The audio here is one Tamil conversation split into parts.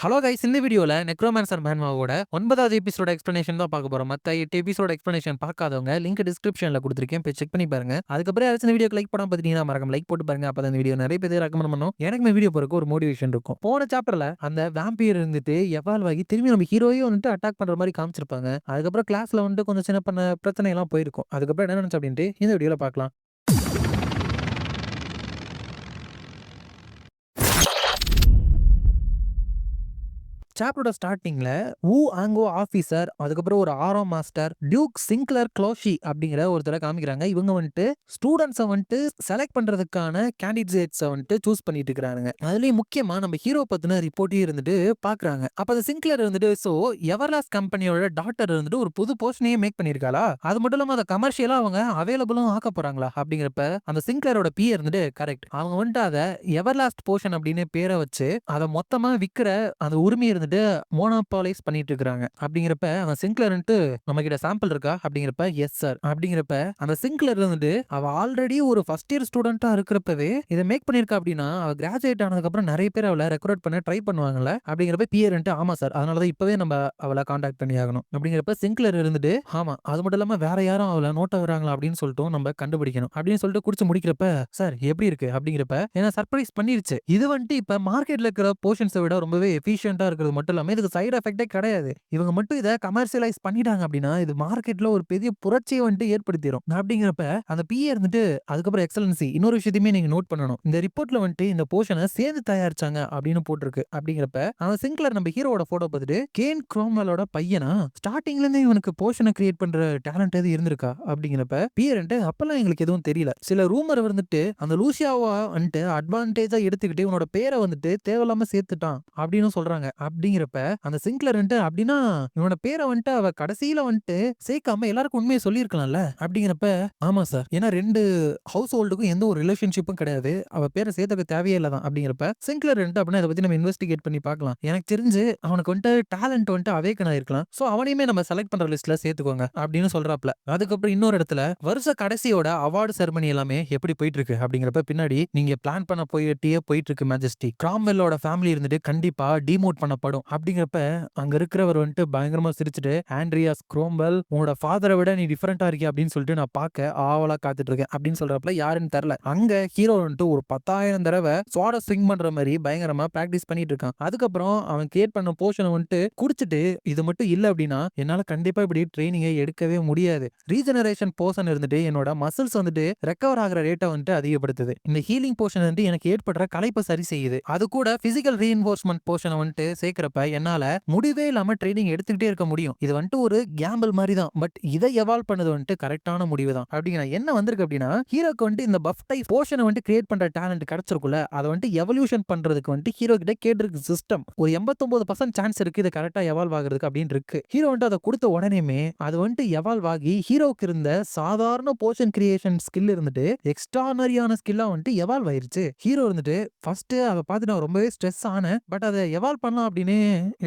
ஹலோ கைஸ், இந்த வீடியோல நெக்ரோமான்சர் மேன்வாவோட 9வது எபிசோட எக்ஸ்பிளனேஷன் தான் பார்க்க போறோம். மத்த 8 எபிசோட எக்ஸ்பிளனேஷன் பார்க்காதவங்க லிங்க் டிஸ்கிரிப்ஷன்ல கொடுத்துருக்கேன், போய் செக் பண்ணி பாருங்க. அதுக்கப்புறம் யாராச்சும் இந்த வீடியோக்கு லைக் பண்ணாம பார்த்துட்டீங்கன்னா மறக்காம லைக் போட்டு பாருங்க. அப்பதான் இந்த வீடியோ நிறைய பேர் ரெக்கமெண்ட் பண்ணும். எனக்கு வீடியோ போறதுக்கு ஒரு மோட்டிவேஷன் இருக்கும். போன சாப்டர்ல அந்த வேம்பியர் இருந்துட்டு எவால்வ் ஆகி திரும்பி நம்ம ஹீரோயே வந்துட்டு அட்டாக் பண்ற மாதிரி காமிச்சிருப்பாங்க. அதுக்கப்புறம் கிளாஸ்ல வந்துட்டு கொஞ்சம் சின்ன பண்ண பிரச்சனை எல்லாம் போயிருக்கும். அதுக்கப்புறம் என்ன நினைச்சு அப்படின்ட்டு இந்த வீடியோல பார்க்கலாம். சாப்டரோட ஸ்டார்டிங்ல வு ஆங்கோ ஆபீசர், அதுக்கப்புறம் ஒரு ஆரோ மாஸ்டர் டியூக் சிங்க்லர் க்ளோஷி அப்படிங்கிற ஒருத்தரை காமிக்கிறாங்க. இவங்க வந்துட்டு ஸ்டூடெண்ட்ஸை வந்துட்டு செலக்ட் பண்றதுக்கான கேண்டிடேட்ஸை வந்துட்டு சூஸ் பண்ணிட்டு இருக்காங்க. அதுலயும் முக்கியமா நம்ம ஹீரோ பத்தின ரிப்போர்ட்டையும் இருந்துட்டு பாக்குறாங்க. அப்ப அந்த சிங்க்லர் இருந்துட்டு சோ எவர்லாஸ்ட் கம்பெனியோட டாக்டர் இருந்துட்டு ஒரு புது போர்ஷனையே மேக் பண்ணிருக்காளா, அது மட்டும் இல்லாம அதை கமர்ஷியலா அவங்க அவைலபிளும் ஆக்க போறாங்களா அப்படிங்கிறப்ப அந்த சிங்க்லரோட பி இருந்துட்டு கரெக்ட், அவங்க வந்துட்டு அதை எவர்லாஸ்ட் போர்ஷன் அப்படின்னு பேரை வச்சு அதை மொத்தமா விற்கிற அந்த உரிமை இருந்துட்டு மோனோபாலைஸ் பண்ணிட்டு இருக்காங்க. அப்படிங்கிறப்ப அந்த சிங்க்லர்ன்ட்டு நம்ம கிட்ட சாம்பிள் இருக்கா அப்படிங்கிறப்ப எஸ் சார் அப்படிங்கிறப்ப அந்த சிங்க்லர் இருந்துட்டு அவ ஆல்ரெடி ஒரு ஃபர்ஸ்ட் இயர் ஸ்டூடெண்டா இருக்கிறப்பவே இதை மேக் பண்ணிருக்கா. அப்படின்னா அவ கிராஜுவேட் ஆனதுக்கு அப்புறம் நிறைய பேர் அவளை ரெக்ரூட் பண்ண ட்ரை பண்ணுவாங்கல்ல. அப்படிங்கிறப்ப பியர்ன்ட்டு ஆமா சார், அதனாலதான் இப்பவே நம்ம அவளை கான்டாக்ட் பண்ணி ஆகணும் அப்படிங்கிறப்ப சிங்க்லர் இருந்துட்டு ஆமா, அது மட்டும் இல்லாம வேற யாரும் அவளை நோட்ட வராங்களா அப்படின்னு சொல்லிட்டு நம்ம கண்டுபிடிக்கணும் அப்படின்னு சொல்லிட்டு குடிச்சு முடிக்கிறப்ப சார் எப்படி இருக்கு அப்படிங்கிறப்ப ஏன்னா சர்ப்ரைஸ் பண்ணிருச்சு. இது வந்துட்டு இப்ப மார்க்கெட்ல இருக்கிற போர்ஷன்ஸை விட ரொம்பவே எஃபிஷியன்டா இருக்கிறது மட்டும் இல்லாம இதுக்கு சைடு எஃபெக்டே கிடையாது. இவங்க மட்டும் இதை கமர்ஷியலைஸ் பண்ணிட்டாங்க அப்படின்னா இது மார்க்கெட்ல ஒரு பெரிய புரட்சியை வந்துட்டு ஏற்படுத்திடும். அப்படிங்கிறப்ப அந்த பிஏ இருந்துட்டு அதுக்கப்புறம் எக்ஸலன்சி இன்னொரு விஷயத்தையுமே நீங்க நோட் பண்ணணும். இந்த ரிப்போர்ட்ல வந்துட்டு இந்த போர்ஷனை சேர்ந்து தயாரிச்சாங்க அப்படின்னு போட்டிருக்கு. அப்படிங்கிறப்ப அந்த சிங்க்லர் நம்ம ஹீரோட போட்டோ பார்த்துட்டு கேன் குரோம்வெலோட பையனா ஸ்டார்டிங்ல இருந்தே இவனுக்கு போர்ஷனை கிரியேட் பண்ற டேலண்ட் எது இருந்திருக்கா அப்படிங்கிறப்ப பியர்ன்ட்டு அப்பெல்லாம் எங்களுக்கு எதுவும் தெரியல. சில ரூமர் வந்துட்டு அந்த லூசியாவா வந்துட்டு அட்வான்டேஜா எடுத்துக்கிட்டு இவனோட பேரை வந்துட்டு தேவையில்லாம சேர்த்துட்டான் அப்படின்னு சொல்றாங்க. அப்படிங்கிறப்ப அந்த சிங்க்லர் அப்படின்னா இவனோட பேரை வந்துட்டு அவ கடைசியில வந்துட்டு சேர்க்காம எல்லாருக்கும் உண்மையை சொல்லியிருக்கலாம்ல அப்படிங்கிறப்ப ஆமா சார், ஏன்னா ரெண்டு ஹவுஸ் ஹோல்டுக்கும் எந்த ஒரு ரிலேஷன்ஷிப்பும் கிடையாது, அவ பேரை சேர்த்துக்க தேவையே இல்லதான். அப்படிங்கிறப்ப சிங்க்லர் அப்படின்னா இதை பத்தி நம்ம இன்வெஸ்டிகேட் பண்ணி பார்க்கலாம். எனக்கு தெரிஞ்சு அவனுக்கு வந்துட்டு டேலண்ட் வந்துட்டு அவேக்கன் ஆயிருக்கலாம். சோ அவனையுமே நம்ம செலக்ட் பண்ற லிஸ்ட்ல சேர்த்துக்கோங்க அப்படின்னு சொல்றாப்ல. அதுக்கப்புறம் இன்னொரு இடத்துல வருஷ கடைசியோட அவார்டு செரமனி எல்லாமே எப்படி போயிட்டு இருக்கு அப்படிங்கிறப்ப பின்னாடி நீங்க பிளான் பண்ண போயிட்டு இருக்கு மேஜஸ்டி, கிராம்வெல்லோட ஃபேமிலி இருந்துட்டு கண்டிப்பா டிமோட் பண்ணப்படும். அப்படிங்கிறப்ப அங்க இருக்கிறவர் வந்துட்டு பயங்கரமா சிரிச்சுட்டு ஆண்ட்ரியாஸ் குரோம்வெல் உன்னோட ஃபாதரை விட நீ டிஃபரெண்டா இருக்கிய அப்படின்னு சொல்லிட்டு நான் பார்க்க ஆவலா காத்துட்டு இருக்கேன் அப்படின்னு சொல்றப்பல யாருன்னு தெரியல. அங்க ஹீரோ வந்துட்டு ஒரு 10,000 தடவை சுவாட ஸ்விங் பண்ற மாதிரி பயங்கரமா பிராக்டிஸ் பண்ணிட்டு இருக்கான். அதுக்கப்புறம் அவன் கிரியேட் பண்ண போர்ஷனை வந்துட்டு குடிச்சிட்டு இது மட்டும் இல்ல அப்படின்னா என்னால கண்டிப்பா இப்படி ட்ரைனிங்கை எடுக்கவே முடியாது. ரீஜெனரேஷன் போர்ஷன் இருந்துட்டு என்னோட மசில்ஸ் வந்துட்டு ரெக்கவர் ஆகிற ரேட்டை வந்துட்டு அதிகப்படுத்துது. இந்த ஹீலிங் போர்ஷன் வந்து எனக்கு ஏற்படுற களைப்பை சரி செய்யுது. அது கூட பிசிக்கல் ரீஇன்ஃபோர்ஸ்மெண்ட் போர்ஷனை வந்துட்டு சேர்க்கிறப்ப என்னால முடிவே இல்லாம ட்ரைனிங் எடுத்துக்கிட்டே இருக்க முடியும். இது வந்துட்டு ஒரு கேம்பிள் மாதிரி தான், பட் இதை எவால்வ் பண்ணது வந்துட்டு கரெக்டான முடிவு தான். அப்படிங்கிற என்ன வந்திருக்கு அப்படின்னா ஹீரோக்கு வந்துட்டு இந்த பஃப் டைப் போர்ஷனை வந்துட்டு கிரியேட் பண்ற டேலண்ட் கிடைச்சிருக்குல்ல, அதை வந்துட்டு எவல்யூஷன் பண்றதுக்கு வந்துட்டு ஹீரோ கிட்ட கேட்டிருக்கு சிஸ்டம். ஒரு 89% சான்ஸ் இருக்கு இது கரெக்டா எவால்வ் ஆகுறதுக்கு அப்படின்னு இருக்கு. ஹீரோ வந்துட்டு அதை கொடுத்த உடனேமே அது வந்துட்டு எவால்வ் ஆகி ஹீரோக்கு இருந்த சாதாரண போர்ஷன் கிரியேஷன் ஸ்கில் இருந்துட்டு எக்ஸ்ட்ரானரியான ஸ்கில்லா வந்துட்டு எவால்வ் ஆயிருச்சு. ஹீரோ இருந்துட்டு ஃபர்ஸ்ட் அதை பார்த்து நான் ரொம்பவே ஸ்ட்ரெஸ் ஆனேன், பட் அதை எவால்வ் பண்ணலாம் அப்படின்னு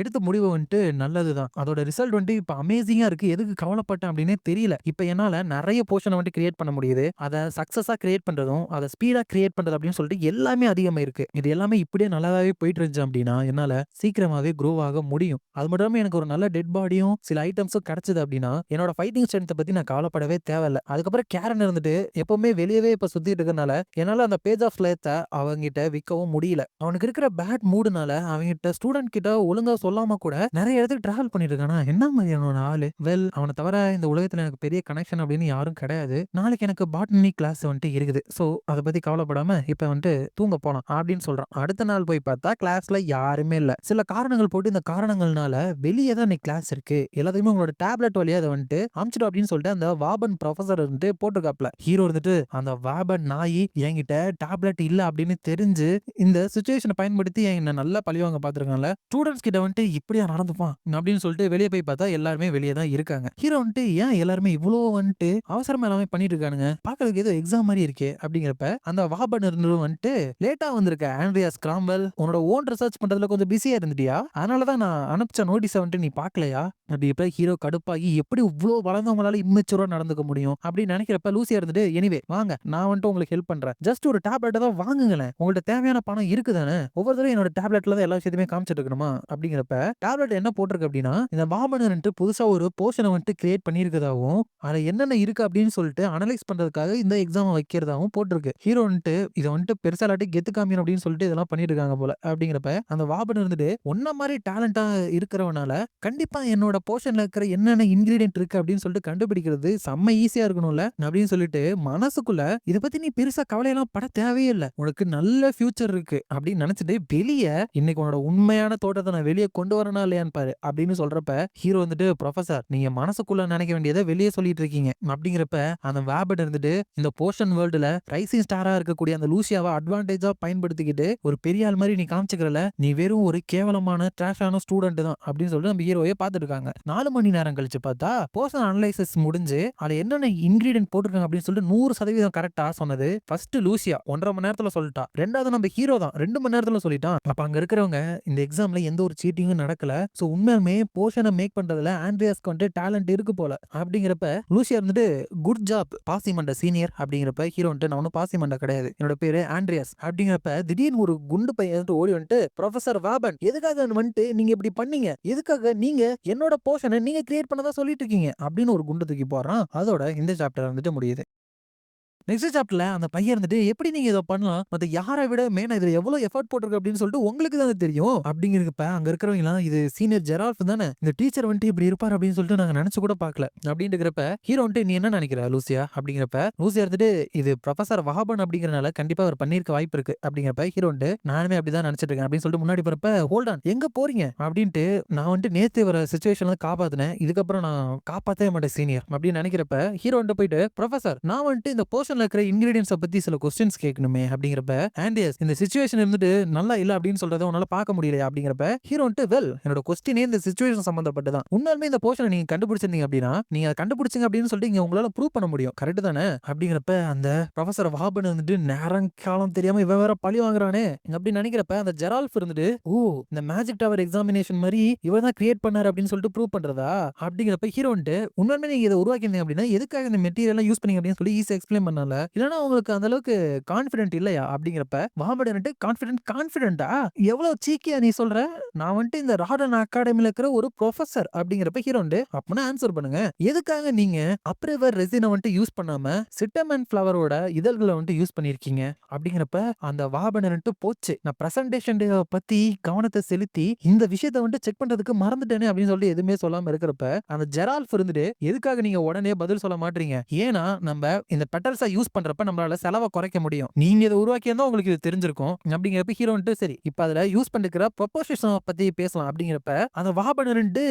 எடுத்த முடிவு வந்துட்டு நல்லதுதான். அதோட ரிசல்ட் வந்துட்டு இப்ப அமேசிங்கா இருக்கு. எதுக்கு கவலைப்பட்டேன் அப்படின்னே தெரியல. இப்ப என்னால நிறைய போர்ஷனை வந்துட்டு கிரியேட் பண்ண முடியுது. அதை சக்சஸா கிரியேட் பண்றதும் அதை ஸ்பீடா கிரியேட் பண்றது அப்படின்னு சொல்லிட்டு எல்லாமே அதிகமா இருக்கு. இது எல்லாமே இப்படியே நல்லாவே போயிட்டு இருந்துச்சு அப்படின்னா என்னால சீக்கிரமாவே க்ரோ ஆக முடியும். அது மட்டும் இல்லாம எனக்கு ஒரு நல்ல டெட் பாடியும் சில ஐட்டம்ஸும் கிடைச்சது அப்படின்னா என்னோட ஃபைட்டிங் ஸ்ட்ரென்த்தை பத்தி நான் கவலைப்படவே தேவையில்ல. அதுக்கப்புறம் கேரன் இருந்துட்டு எப்பவுமே வெளியவே இப்ப சுத்திட்டு இருக்கனால என்னால அந்த பேஜ் ஆஃப் ஸ்லேத்தை அவங்கிட்ட விற்கவும் முடியல. அவனுக்கு இருக்கிற பேட் மூடுனால அவங்கிட்ட ஸ்டூடெண்ட் கிட்ட ஒழுங்கா சொல்லாம கூட நிறைய இடத்துக்கு டிராவல் பண்ணிட்டு இருக்கானா. என்ன மாதிரியான ஆளு? வெல், அவனை தவிர இந்த உலகத்துல எனக்கு பெரிய கனெக்ஷன் அப்படின்னு யாரும் கிடையாது. நாளைக்கு எனக்கு பாட்னி கிளாஸ் வந்துட்டு இருக்குது. சோ அதை பத்தி கவலைப்படாம இப்ப வந்துட்டு தூங்க போலாம் அப்படின்னு சொல்றான். அடுத்த நாள் போய் பார்த்தா கிளாஸ்ல யாருமே இல்ல. சில காரணங்கள் போட்டு இந்த காரணங்கள்னால வெளியே தான் இன்னைக்கு கிளாஸ் இருக்கு, எல்லாத்தையுமே உங்களோட டேப்லெட் வழியா அதை வந்துட்டு அமிச்சிடும் அப்படின்னு சொல்லிட்டு அந்த வாபன் ப்ரொஃபசர் வந்துட்டு போட்டிருக்காப்ல. ஹீரோ இருந்துட்டு அந்த வாபன் நாயி என்கிட்ட டேப்லெட் இல்ல அப்படின்னு தெரிஞ்சு இந்த சுச்சுவேஷனை பயன்படுத்தி என்ன நல்லா பழிவாங்க பாத்துருக்காங்கல்ல. ஸ்டூடெண்ட்ஸ் கிட்ட வந்துட்டு இப்படியா நடந்துப்பான் அப்படின்னு சொல்லிட்டு வெளியே போய் பார்த்தா எல்லாருமே வெளியே தான் இருக்காங்க. ஹீரோ வந்துட்டு ஏன் எல்லாருமே இவ்வளவு வந்துட்டு அவசரமா எல்லாமே பண்ணிட்டு இருக்கானுங்க, பாக்குறதுக்கு ஏதோ எக்ஸாம் மாதிரி இருக்கே அப்படிங்கிறப்ப அந்த வாபன் வந்துட்டு லேட்டா வந்திருக்க ஆண்ட்ரியாஸ் கிராம்வெல் உன்னோட ஓன் ரிசர்ச் பண்றதுல கொஞ்சம் பிஸியா இருந்துட்டியா, அதனாலதான் நான் அனுப்பிச்ச நோட்டீஸை வந்துட்டு நீ பாக்கலையா அப்படி இப்ப ஹீரோ கடுப்பாகி எப்படி இவ்வளவு வளர்ந்தவங்களால இம்மெச்சூரா நடந்துக்க முடியும் அப்படின்னு நினைக்கிறப்ப லூசியா இருந்துட்டு எனிவே வாங்க நான் வந்துட்டு உங்களுக்கு ஹெல்ப் பண்றேன், ஜஸ்ட் ஒரு டேப்லெட்டை தான் வாங்குங்களேன், உங்கள்ட்ட தேவையான பணம் இருக்குதானே, ஒவ்வொரு தடவை என்னோட டேப்லெட்ல தான் எல்லா விஷயத்தையுமே காமிச்சிட்டு இருக்கணுமா, தான் அப்படிங்கிறப்ப டேப்லெட் என்ன போட்டிருக்கு அப்படின்னா இந்த வாபனர்ன்ட்டு புதுசா ஒரு போர்ஷனை வந்துட்டு கிரியேட் பண்ணியிருக்கதாகவும் அதுல என்னென்ன இருக்கு அப்படின்னு சொல்லிட்டு அனலைஸ் பண்றதுக்காக இந்த எக்ஸாம் வைக்கிறதாவும் போட்டிருக்கு. ஹீரோ வந்துட்டு இதை வந்துட்டு பெருசா இல்லாட்டி கெத்து காமியன் அப்படின்னு சொல்லிட்டு இதெல்லாம் பண்ணிட்டு இருக்காங்க போல. அப்படிங்கிறப்ப அந்த வாபனர் இருந்துட்டு ஒன்ன மாதிரி டேலண்டா இருக்கிறவனால கண்டிப்பா என்னோட போர்ஷன்ல இருக்கிற என்னென்ன இன்கிரீடியன்ட் இருக்கு அப்படின்னு சொல்லிட்டு கண்டுபிடிக்கிறது செம்ம ஈஸியா இருக்கணும்ல அப்படின்னு சொல்லிட்டு மனசுக்குள்ள இதை பத்தி நீ பெருசா கவலையெல்லாம் பட தேவையே இல்ல, உனக்கு நல்ல ஃபியூச்சர் இருக்கு அப்படின்னு நினைச்சிட்டு வெளியே இன்னைக்கு உன்னோட உண்மையான தோட்டத்தை நான் வெளியே கொண்டு வரணும் இல்லையான்னு பாரு அப்படின்னு சொல்றப்ப ஹீரோ வந்துட்டு ப்ரொஃபசர் நீங்க மனசுக்குள்ள நினைக்க வேண்டியதை வெளியே சொல்லிட்டு இருக்கீங்க அப்படிங்கிறப்ப அந்த வேபட் இருந்துட்டு இந்த போர்ஷன் வேர்ல்டுல ரைசிங் ஸ்டாரா இருக்கக்கூடிய அந்த லூசியாவை அட்வான்டேஜா பயன்படுத்திக்கிட்டு ஒரு பெரிய ஆள் மாதிரி நீ காமிச்சுக்கிறல, நீ வெறும் ஒரு கேவலமான ட்ராஷான ஸ்டூடெண்ட் தான் அப்படின்னு சொல்லிட்டு நம்ம ஹீரோயே பார்த்துட்டு இருக்காங்க. 4 மணி நேரம் கழிச்சு பார்த்தா போர்ஷன் அனலைசிஸ் முடிஞ்சு அதுல என்னென்ன இன்கிரீடியன்ட் போட்டிருக்காங்க அப்படின்னு சொல்லிட்டு 100% கரெக்டா சொன்னது ஃபர்ஸ்ட் லூசியா 1.5 மணி நேரத்துல சொல்லிட்டா. ரெண்டாவது நம்ம ஹீரோ தான் 2 மணி நேரத்துல சொல்லிட்டான். அப்ப அங்க இருக்கிறவங்க இந்த எக்ஸாம்ல எந்த ஒரு சீட்டிங்கும் நடக்கல, சோ உண்மையுமே போர்ஷனை மேக் பண்றதுல ஆண்ட்ரியாஸ்க்கு வந்து டேலண்ட் இருக்கு போல அப்படிங்கிறப்ப லூசியா இருந்துட்டு குட் ஜாப் பாசிமண்ட சீனியர் அப்படிங்கிறப்ப ஹீரோ வந்துட்டு நான் ஒன்னும் பாசிமண்ட கிடையாது, என்னோட பேரு ஆண்ட்ரியாஸ் அப்படிங்கிறப்ப திடீர்னு ஒரு குண்டு பையன் ஓடி வந்துட்டு ப்ரொஃபசர் வாபன் எதுக்காக வந்துட்டு நீங்க இப்படி பண்ணீங்க, எதுக்காக நீங்க என்னோட போர்ஷனை நீங்க கிரியேட் பண்ணதா சொல்லிட்டு இருக்கீங்க அப்படின்னு ஒரு குண்டு தூக்கி போடுறான். அதோட இந்த சாப்டர் வந்துட்டு முடியுது. நெக்ஸ்ட் சாப்டர்ல அந்த பையன் இருந்துட்டு எப்படி நீங்க இதை பண்ணலாம், மத்த யாரை விட மேனா இதுல எவ்வளவு எஃபர்ட் போட்டிருக்கு அப்படின்னு சொல்லிட்டு உங்களுக்கு தானே தெரியும் அப்படிங்கிறப்ப அங்க இருக்கிறவங்க இது சீனியர் ஜெரால்ஃப் தானே, இந்த டீச்சர் வந்துட்டு இப்படி இருப்பார் அப்படின்னு சொல்லிட்டு நாங்க நினைச்சு கூட பார்க்கல அப்படின்றப்ப ஹீரோ வந்துட்டு நீ என்ன நினைக்கிற லூசியா அப்படிங்கிறப்ப லூசியா இருந்துட்டு இது ப்ரொஃபசர் வஹாபன் அப்படிங்கறனால கண்டிப்பா அவர் பண்ணிருக்க வாய்ப்பு இருக்கு அப்படிங்கிறப்ப ஹீரோ வந்துட்டு நானுமே அப்படிதான் நினைச்சிட்டு இருக்கேன் அப்படின்னு சொல்லிட்டு முன்னாடி போறப்ப ஹோல்ட் ஆன் எங்க போறீங்க அப்படின்ட்டு நான் வந்துட்டு நேத்து வர சுச்சுவேஷன்ல காப்பாத்தினேன், இதுக்கப்புறம் நான் காப்பாத்தவே மாட்டேன் சீனியர் அப்படின்னு நினைக்கிறப்ப ஹீரோ வந்துட்டு போயிட்டு ப்ரொஃபசர் நான் வந்துட்டு இந்த போர்ஷன்ல இருக்கிற இன்கிரீடியன்ட்ஸை பத்தி சில கொஸ்டின்ஸ் கேட்கணுமே அப்படிங்கிறப்ப ஆண்டியஸ் இந்த சிச்சுவேஷன் இருந்துட்டு நல்லா இல்ல அப்படின்னு சொல்றதை உன்னால பார்க்க முடியலையா அப்படிங்கிறப்ப ஹீரோ வந்துட்டு வெல் என்னோட கொஸ்டினே இந்த சிச்சுவேஷன் சம்பந்தப்பட்டதான், உண்மையுமே இந்த போர்ஷனை நீங்க கண்டுபிடிச்சிருந்தீங்க அப்படின்னா நீங்க கண்டுபிடிச்சிங்க அப்படின்னு சொல்லிட்டு இங்க உங்களால ப்ரூவ் பண்ண முடியும் கரெக்ட் தானே அப்படிங்கிறப்ப அந்த ப்ரொஃபசர் வாபன் வந்துட்டு நேரம் காலம் தெரியாம இவன் வேற பழி வாங்குறானே அப்படின்னு நினைக்கிறப்ப அந்த ஜெரால்ஃப் இருந்துட்டு ஓ இந்த மேஜிக் டவர் எக்ஸாமினேஷன் மாதிரி இவன் தான் கிரியேட் பண்ணாரு அப்படின்னு சொல்லிட்டு ப்ரூவ் பண்றதா அப்படிங்கிறப்ப ஹீரோ வந்துட்டு உண்மையுமே நீங்க இதை உருவாக்கிருந்தீங்க அப்படின்னா எதுக்காக இந்த மெட்டீரியல் யூஸ் பண்ணீங்க அப்படின்னு சொல்லி ஈஸியா எக்ஸ்பிளைன் பண்ணல, இல்லைன்னா உங்களுக்கு அந்த அளவுக்கு கான்பிடென்ட் இல்லையா அப்படிங்கிறப்ப வாபடன் கான்பிடென்ட்டா எவ்வளவு சீக்கியா நீ சொல்ற, நான் வந்துட்டு இந்த ராடன் அகாடமில இருக்கிற ஒரு ப்ரொஃபசர் அப்படிங்கிறப்ப ஹீரோ அப்பனா ஆன்சர் பண்ணுங்க, எதுக்காக நீங்க அப்ரிவர் ரெசினை வந்துட்டு யூஸ் பண்ணாம சிட்டமன் ஃபிளவரோட இதழ்களை வந்துட்டு யூஸ் பண்ணிருக்கீங்க அப்படிங்கிறப்ப அந்த வாபடன் போச்சு நான் பிரசன்டேஷன் டே பத்தி கவனத்தை செலுத்தி இந்த விஷயத்தை வந்துட்டு செக் பண்றதுக்கு மறந்துட்டேனே அப்படின்னு சொல்லிட்டு எதுவுமே சொல்லாம இருக்கிறப்ப அந்த ஜெரால்ஃப் இருந்துட்டு எதுக்காக நீங்க உடனே பதில் சொல்ல மாட்டீங்க, ஏன்னா நம்ம இந்த பெட்டல்ஸை யூஸ் பண்றப்ப நம்மளால செலவை குறைக்க முடியும், நீங்க இதை உருவாக்கியிருந்தா உங்களுக்கு இது தெரிஞ்சிருக்கும் அப்படிங்கிறப்ப ஹீரோ சரி இப்ப அதுல யூஸ் பண்ணிக்கிற ப்ரொபோசிஷன் பத்தி பேசலாம் அப்படிங்கிறப்ப அந்த வாபனர்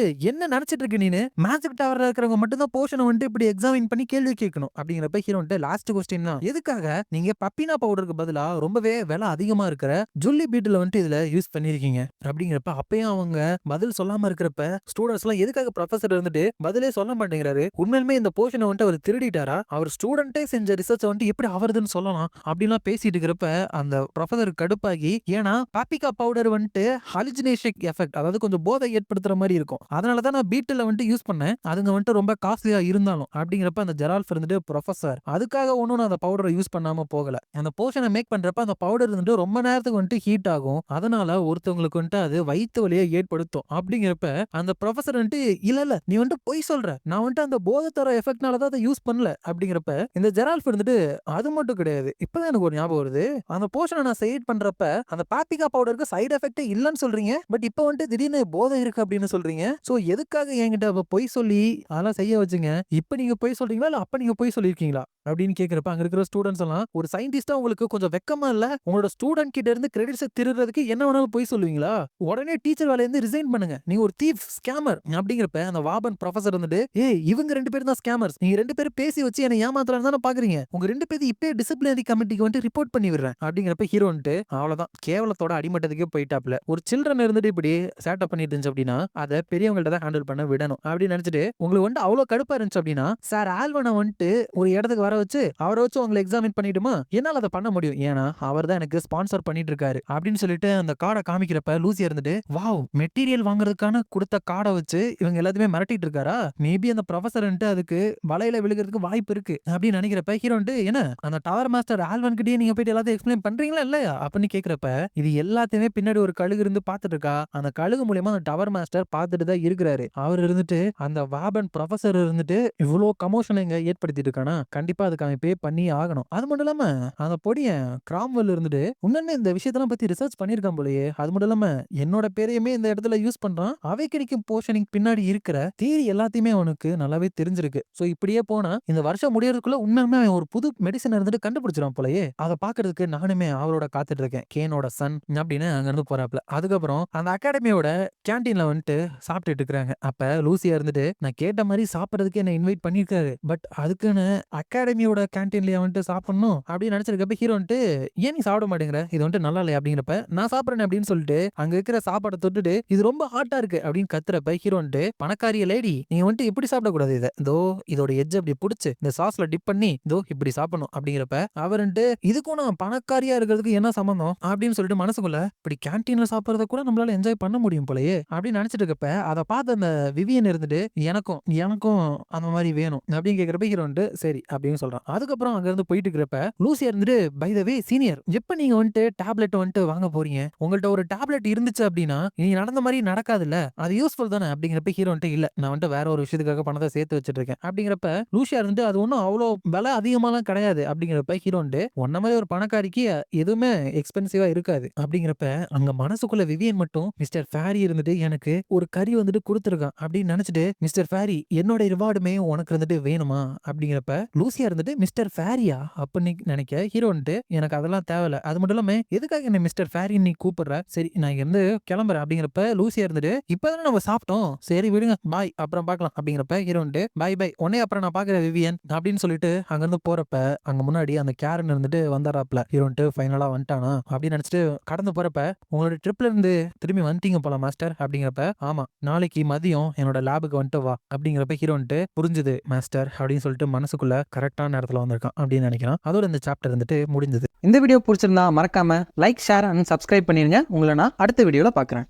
என்ன நினைச்சிட்டு இருக்கு நீனு, மேஜிக் டவர்ல இருக்கிறவங்க மட்டும் தான் போர்ஷனை வந்துட்டு இப்படி எக்ஸாமின் பண்ணி கேள்வி கேட்கணும் அப்படிங்கிறப்ப ஹீரோ லாஸ்ட் கொஸ்டின் தான் எதுக்காக நீங்க பப்பினா பவுடருக்கு பதிலா ரொம்பவே விலை அதிகமா இருக்கிற ஜுல்லி பீட்டில் வந்துட்டு இதுல யூஸ் பண்ணிருக்கீங்க அப்படிங்கிறப்ப அப்பயும் அவங்க பதில் சொல்லாம இருக்கிறப்ப ஸ்டூடெண்ட்ஸ் எல்லாம் எதுக்காக ப்ரொஃபசர் இருந்துட்டு பதிலே சொல்ல மாட்டேங்கிறாரு, உண்மையிலுமே இந்த போர்ஷனை வந்துட்டு அவர் திருடிட்டாரா, அவர் ஸ்டூடெண்டே செஞ்ச ரிசர்ச் வந்துட்டு எப்படி அவருதுன்னு சொல்லலாம் அப்படின்லாம் பேசிட்டு இருக்கிறப்ப அந்த ப்ரொஃபசர் கடுப்பாகி ஏன்னா பாப்பிகா பவுடர் வந்துட்டு ஹாலுசினேஷன் எஃபெக்ட் அதாவது கொஞ்சம் போதை ஏற்படுத்துற மாதிரி இருக்கும், அதனாலதான் நான் பீட்டில் வந்துட்டு யூஸ் பண்ணேன், அதுங்க வந்துட்டு ரொம்ப காஸ்ட்லியா இருந்தாலும் அப்படிங்கிறப்ப அந்த ஜெரால்ஃப் இருந்துட்டு ப்ரொஃபசர் அதுக்காக ஒன்னும் நான் அந்த பவுடரை யூஸ் பண்ணாம போகல, அந்த போர்ஷனை மேக் பண்றப்ப அந்த பவுடர் இருந்துட்டு ரொம்ப நேரத்துக்கு வந்துட்டு ஹீட் ஆகும், அதனால ஒருத்தவங்களுக்கு வந்துட்டு அது வயிற்று வலியை ஏற்படுத்தும் அப்படிங்கிறப்ப அந்த ப்ரொஃபசர் வந்துட்டு இல்ல நீ வந்துட்டு பொய் சொல்ற, நான் வந்துட்டு அந்த போதை தர எஃபெக்ட்னால தான் அதை யூஸ் பண்ணல அப்படிங்கிறப்ப இந்த ஜெரால்ஃப் இருந்துட்டு அது மட்டும் கிடையாது, இப்பதான் எனக்கு ஒரு ஞாபகம் வருது, அந்த போர்ஷனை நான் சைட் பண்றப்ப அந்த பாப்பிகா பவுடருக்கு சைடு எஃபெக்ட் இல்லன்னு சொல்றீங்க, பட் இப்போ வந்துட்டு திடீர்னு போதை இருக்கு அப்படின்னு சொல்றீங்க, சோ எதுக்காக என்கிட்ட பொய் சொல்லி அதெல்லாம் செய்ய வச்சுங்க, இப்ப நீங்க பொய் சொல்றீங்களா இல்ல அப்ப நீங்க பொய் சொல்லிருக்கீங்களா அப்படின்னு கேக்குறப்ப அங்க இருக்கிற ஸ்டூடெண்ட்ஸ் எல்லாம் ஒரு சயின்டிஸ்டா உங்களுக்கு கொஞ்சம் வெக்கமா இல்ல, உங்களோட ஸ்டூடெண்ட் கிட்ட இருந்து கிரெடிட்ஸ் திருடுறதுக்கு என்ன வேணாலும் பொய் சொல்லுவீங்களா, உடனே டீச்சர் வேலையில இருந்து ரிசைன் பண்ணுங்க, நீங்க ஒரு தீஃப் ஸ்கேமர் அப்படிங்கிறப்ப அந்த வாபன் ப்ரொஃபசர் வந்துட்டு இவங்க 2 பேரும் தான் ஸ்கேமர்ஸ், நீங்க 2 பேரும் பேசி வச்சு என்ன ஏமாத்தலாம்னு தானே பாக்குறீங்க, உங்க 2 பேரும் இப்பே டிசிப்ளினரி கமிட்டிக்கு வந்துட்டு ரிப்போர்ட் பண்ணி விடுறேன் அப்படிங்கிறப்ப ஹீரோ அவ்வளவுதான் கேவலத்தோட அடிமட்டத்துக்கே போயிட்டாப்ல, ஒரு சில்ட்ரன் இருந்துட்டு இப்படி சேட்டப் பண்ணிட்டு இருந்துச்சு அப்படின்னா அதை பெரியவங்கள்ட்ட தான் ஹேண்டில் பண்ண விடணும் அப்படின்னு நினைச்சிட்டு உங்களுக்கு வந்துட்டு அவ்வளவு கடுப்பா இருந்துச்சு அப்படின்னா சார் ஆல்வனை வந்துட்டு ஒரு இடத்துக்கு வர வச்சு அவரை வச்சு உங்களை எக்ஸாமின் பண்ணிடுமா, என்னால அதை பண்ண முடியும், ஏன்னா அவர் தான் எனக்கு ஸ்பான்சர் பண்ணிட்டு இருக்காரு அப்படின்னு சொல்லிட்டு அந்த கார்டை காமிக்கிறப்ப லூசி இருந்துட்டு வாவ் மெட்டீரியல் வாங்குறதுக்கான கொடுத்த கார்டை வச்சு இவங்க எல்லாத்தையுமே மிரட்டிட்டு இருக்காரா, மேபி அந்த ப்ரொஃபசர் அதுக்கு வலையில விழுகிறதுக்கு வாய்ப்பு இருக்கு அப்படின்னு நினைக்கிறப்ப ஹீரோ வந்துட்டு என்ன அந்த டவர் மாஸ்டர் ஆல்வன் கிட்டயே நீங்க போயிட்டு எல்லாத்தையும் எக்ஸ்பிளைன் பண்றீங்களா இல்லையா அப்படின்னு கேக்குறப்ப இது எல்லாத்தையுமே பின்னாடி ஒரு கழுகு இருந்து பாத்துட்டு இருக்கா. அந்த கழுகு மூலியமா அந்த டவர் மாஸ்டர் பாத்துட்டு தான் இருக்கிறாரு. அவர் இருந்துட்டு அந்த வாபன் ப்ரொஃபசர் இருந்துட்டு இவ்வளோ கமோஷன் இங்க ஏற்படுத்திட்டு இருக்கானா கண்டிப்பா அதுக்கு அவன் பே பண்ணி ஆகணும். அது மட்டும் இல்லாம அந்த பொடியன் கிராம்வெல் இருந்துட்டு உடனே இந்த விஷயத்தெல்லாம் பத்தி ரிசர்ச் பண்ணிருக்கான் போலயே. அது மட்டும் இல்லாம என்னோட பேரையுமே இந்த இடத்துல யூஸ் பண்றான். அவை கிடைக்கும் போர்ஷனிங் பின்னாடி இருக்கிற தியரி எல்லாத்தையுமே அவனுக்கு நல்லாவே தெரிஞ்சிருக்கு. சோ இப்படியே போனா இந்த வருஷம் முடியறதுக்குள்ள உண்மையுமே அவன் ஒரு புது மெடிசன் இருந்துட்டு கண்டுபிடிச்சிருவான் போலயே. அதை பாக்குறதுக்கு நானுமே அவரோட காத்துட்டு இருக்கேன். கேனோட சன் அப்படின்னு அங்க இருந்து போறாப்ல. அதுக்கப்புறம் அந்த அகாடமியோட கேண்டீன்ல வந்துட்டு சாப்பிட்டுட்டு இருக்காங்க. அப்ப லூசியா இருந்துட்டு நான் கேட்ட மாதிரி சாப்பிடறதுக்கு என்ன இன்வைட் பண்ணிருக்காரு. பட் அதுக்குன்னு அகாடமியோட கேண்டீன்லயே வந்துட்டு சாப்பிடணும் அப்படின்னு நினைச்சிருக்கப்ப ஹீரோ வந்துட்டு ஏன் நீ சாப்பிட மாட்டேங்கிற இது வந்துட்டு நல்லா இல்லையா அப்படிங்கிறப்ப நான் சாப்பிடுறேன் அப்படின்னு சொல்லிட்டு அங்க இருக்கிற சாப்பாடை தொட்டுட்டு இது ரொம்ப ஹாட்டா இருக்கு அப்படின்னு கத்துறப்ப ஹீரோ வந்துட்டு பணக்காரிய லேடி நீங்க வந்துட்டு இப்படி சாப்பிடக்கூடாது இதை இதோ இதோட எட்ஜ் அப்படி புடிச்சு இந்த சாஸ்ல டிப் பண்ணி இதோ இப்படி சாப்பிடணும் அப்படிங்கிறப்ப அவர் வந்துட்டு இதுக்கும் நான் பணக்காரியா இருக்கிறதுக்கு என்ன சம்பந்தம் அப்படின்னு சொல்லிட்டு மனசுக்குள்ள இப்படி கேன்டீன்ல சாப்பிடறத கூட நம்மளால என்ஜாய் பண்ண முடியும் போலயே அப்படின்னு நினைச்சிட்டு இருக்கப்ப அதை பார்த்து அந்த விவியன் இருந்துட்டு எனக்கும் எனக்கும் அந்த மாதிரி வேணும் அப்படின்னு கேட்கிறப்ப ஹீரோ வந்துட்டு சரி அப்படின்னு சொல்றான். அதுக்கப்புறம் அங்க இருந்து போயிட்டு இருக்கிறப்ப லூசியா இருந்துட்டு பை த வே சீனியர் எப்ப நீங்க வந்துட்டு டேப்லெட் வந்துட்டு வாங்க போறீங்க உங்கள்ட்ட ஒரு டேப்லெட் இருந்துச்சு அப்படின்னா நீ நடந்த மாதிரி நடக்காதுல்ல அது யூஸ்ஃபுல் தானே அப்படிங்கிறப்ப ஹீரோ வந்துட்டு இல்ல நான் வந்துட்டு வேற ஒரு விஷயத்துக்காக பணத்தை சேர்த்து வச்சிட்டு இருக்கேன் அப்படிங்கிறப்ப லூசியா இருந்துட்டு அது ஒன்றும் அவ்வளோ விலை அதிகமாலாம் கிடையாது அப்படிங்கிறப்ப ஹீரோ வந்துட்டு ஒன்ன மாதிரி ஒரு பணக்காரிக்கு எதுவுமே எக்ஸ்பென்சிவா இருக்காது அப்படிங்கிறப்ப அங்க மனசுக்குள்ள விவியன் மட்டும் மிஸ்டர் ஃபேரி இருந்துட்டு எனக்கு ஒரு கறி வந்துட்டு கொடுத்துருக்கான் அப்படின்னு நினைச்சிட்டு மிஸ்டர் ஃபேரி என்னோட ரிவார்டுமே உனக்கு இருந்துட்டு வேணுமா அப்படிங்கிறப்ப லூசியா இருந்துட்டு மிஸ்டர் ஃபேரியா அப்படின்னு நினைக்க ஹீரோ வந்துட்டு எனக்கு அதெல்லாம் தேவையில்ல அது மட்டும் இல்லாம எதுக்காக என்ன மிஸ்டர் ஃபேரி நீ கூப்பிடுற சரி நான் இங்க இருந்து கிளம்புறேன் அப்படிங்கிறப்ப லூசியா இருந்துட்டு இப்பதானே நம்ம சாப்பிட்டோம் சரி விடுங்க பாய் அப்புறம் பார்க்கலாம் அப்படிங்கிறப்ப ஹீரோ வந்துட்டு பாய் பாய் உடனே அப்புறம் நான் பாக்குறேன் விவியன் அப்படின்னு சொல்லிட்டு அங்க இருந்து போறப்ப அங்க முன்னாடி அந்த கேரன் இருந்துட்டு வந்தாராப்ல ஹீரோ வந்துட்டு ஃபைனலா வந்துட்டானா அப்படின்னு நினைச்சிட்டு கடந்து போறப்ப உங்களோட ட்ரிப்ல இருந்து திரும்பி வந்துட்டீங்க போல மாஸ்டர் அப்படிங்கிறப்ப ஆமா நாளைக்கு மதியம் என்னோட லேபுக்கு வந்துட்டு வா அப்படிங்கிறப்ப ஹீரோ வந்துட்டு புரிஞ்சுது மாஸ்டர் அப்படின்னு சொல்லிட்டு மனசுக்குள்ள கரெக்டான நேரத்துல வந்திருக்கான் அப்படின்னு நினைக்கிறான். அதோட இந்த சாப்டர் வந்துட்டு முடிஞ்சது. இந்த வீடியோ பிடிச்சிருந்தா மறக்காம லைக் ஷேர் அண்ட் சப்ஸ்கிரைப் பண்ணிருங்க. உங்களை நான் அடுத்த வீடியோல பாக்குறேன்.